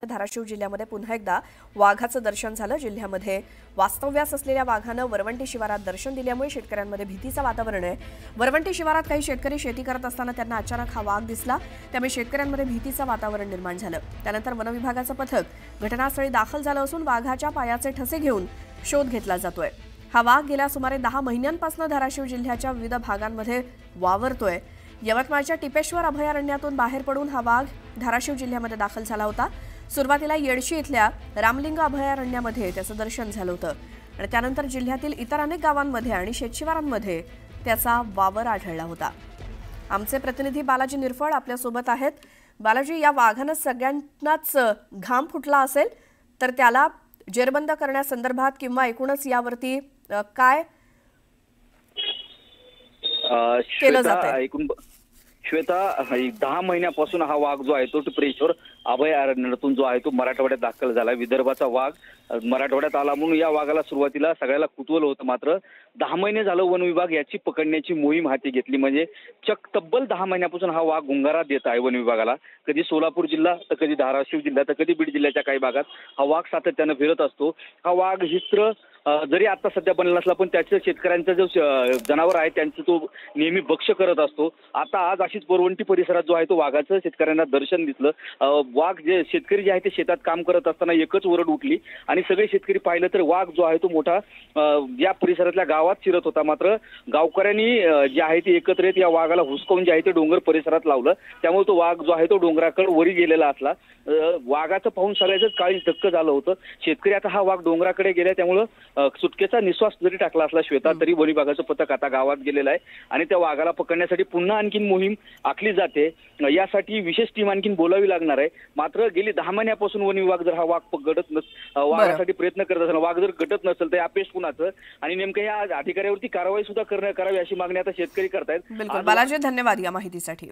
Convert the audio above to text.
धाराशिव जिल्ह्यामध्ये पुन्हा एकदा वाघाचं दर्शन झालं। जिल्ह्यामध्ये वास्तव्यास असलेल्या वाघानं वरवंटी शिवारात दर्शन दिल्यामुळे शेतकऱ्यांमध्ये भीतीचं वातावरण आहे। वरवंटी शिवारात काही शेतकरी शेती करत असताना त्यांना अचानक हा वाघ दिसला, त्यामुळे शेतकऱ्यांमध्ये भीतीचं वातावरण निर्माण झालं। त्यानंतर वन विभागाचं पथक घटनास्थळी दाखल झालं असून वाघाच्या पायाचे ठसे घेऊन शोध घेतला जातोय। हा वाघ गेल्या सुमारे 10 महिन्यांपासून धाराशिव जिल्ह्याच्या विविध भागांमध्ये वावरतोय। यवतमाळच्या टिपेश्वर अभयारण्यातून बाहेर पडून हा वाघ धाराशिव जिल्ह्यामध्ये दाखल झाला होता। सुरुवातीला येडशी इथल्या रामलिंग अभयारण्यामध्ये त्याचं दर्शन झालं होतं आणि त्यानंतर जिल्ह्यातील इतर अनेक गावांमध्ये आणि शेतशिवारांमध्ये त्याचा वावर आढळला होता। आमचे प्रतिनिधी बालाजी निरफळ आपल्या सोबत आहेत। बालाजी, या वाघानं सगळ्यांनाच घाम फुटला असेल, तर त्याला जेरबंद करण्यासंदर्भात किंवा एकूणच यावरती काय केलं जातंय? श्वेता, 10 महिन्यापासून हा वाघ जो आहे तो टिपेश्वर अभयारण्यातून जो आहे तो मराठवाड्यात दाखल झाला। विदर्भाचा वाघ मराठवाड्यात आला म्हणून या वाघाला सुरुवातीला सगळ्याला कुतूहल होतं, मात्र 10 महिने झालं वन विभाग याची पकडण्याची मोहीम हाती घेतली। म्हणजे तब्बल 10 महिन्यापासून हा वाघ गुंगारा देत आहे वन विभागाला। कधी सोलापूर जिल्हा तर कधी धाराशिव जिल्हा तर कधी बीड जिल्ह्याच्या काही भागात हा वाघ सातत्यानं फिरत असतो। हा वाघ हिस्त्र जरी आता सध्या बनला नसला पण त्याचं शेतकऱ्यांचं जो जनावर आहे त्यांचं तो नेहमी भक्ष्य करत असतो। आता आज अशीच वरवंटी परिसरात जो आहे तो वाघाचं शेतकऱ्यांना दर्शन दिसलं। वाघ जे शेतकरी जे आहे ते शेतात काम करत असताना एकच ओरड उठली आणि सगळे शेतकरी पाहिलं तर वाघ जो आहे तो मोठा या परिसरातल्या गावात शिरत होता। मात्र गावकऱ्यांनी जे आहे ते एकत्र येत या वाघाला हुसकावून जे आहे ते डोंगर परिसरात लावलं, त्यामुळे तो वाघ जो आहे तो डोंगराकडे वरी गेलेला असला। वाघाचं पाहून सगळ्याच काळी धक्क झालं होतं। शेतकरी आता हा वाघ डोंगराकडे गेलाय, त्यामुळं सुटकेचा निश्वास जरी टाकला असला श्वेता तरी वन विभागाचं पथक आता गावात गेलेलं आहे आणि त्या वाघाला पकडण्यासाठी पुन्हा आणखीन मोहीम आखली जाते। यासाठी विशेष टीम आणखीन बोलावी लागणार आहे। मात्र गेली 10 महिन्यापासून वन विभाग जर हा वाघ पकडत वाघासाठी प्रयत्न करत असेल, वाघ जर गटत नसेल तर अपयश कुणाचं आणि नेमकं या अधिकाऱ्यावरती कारवाई सुद्धा करावी अशी मागणी आता शेतकरी करतायत। बिलकुल बालाजी, धन्यवाद या माहितीसाठी।